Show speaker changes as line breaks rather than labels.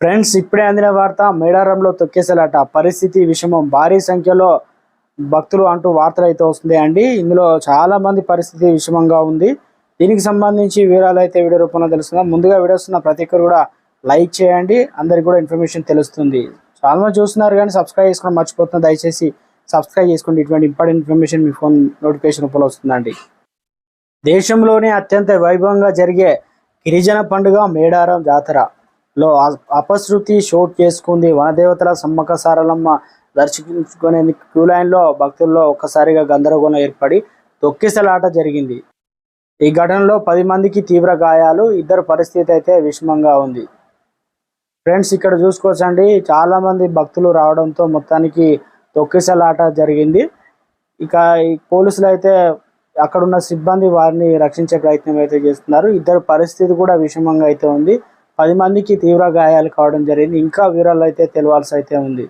Friends, ఇప్పుడే అందిన వార్త. మేడారంలో తొక్కేసలాట పరిస్థితి విషమం, భారీ సంఖ్యలో భక్తులు అంటూ వార్తలు అయితే వస్తుంది అండి. ఇందులో చాలా మంది పరిస్థితి విషమంగా ఉంది. దీనికి సంబంధించి వివరాలు అయితే వీడియో రూపంలో తెలుస్తున్నాం. ముందుగా వీడియోస్ ఉన్న ప్రతి ఒక్కరు కూడా లైక్ చేయండి, అందరికి కూడా ఇన్ఫర్మేషన్ తెలుస్తుంది. చాలా మంది చూస్తున్నారు కానీ సబ్స్క్రైబ్ చేసుకోవడం మర్చిపోతున్నారు. దయచేసి సబ్స్క్రైబ్ చేసుకోండి. ఇటువంటి ఇంపార్టెంట్ ఇన్ఫర్మేషన్ మీ ఫోన్ నోటిఫికేషన్ రూపంలో వస్తుందండి. దేశంలోనే అత్యంత వైభవంగా జరిగే గిరిజన పండుగ మేడారం జాతరలో అపశృతి చోటు చేసుకుంది. వనదేవతల సమ్మక్క సారలమ్మ దర్శించుకునే క్యూ లైన్లో భక్తుల్లో ఒక్కసారిగా గందరగోళం ఏర్పడి తొక్కిసలాట జరిగింది. ఈ ఘటనలో 10 మందికి తీవ్ర గాయాలు, ఇద్దరు పరిస్థితి అయితే విషమంగా ఉంది. ఫ్రెండ్స్, ఇక్కడ చూసుకోవచ్చండి, చాలా మంది భక్తులు రావడంతో మొత్తానికి తొక్కిసలాట జరిగింది. ఇక ఈ పోలీసులు అయితే అక్కడున్న సిబ్బంది వారిని రక్షించే ప్రయత్నం అయితే చేస్తున్నారు. ఇద్దరు పరిస్థితి కూడా విషమంగా అయితే ఉంది. 10 మందికి తీవ్ర గాయాలు కావడం జరిగింది. ఇంకా వివరాలు అయితే తెలియాల్సి అయితే ఉంది.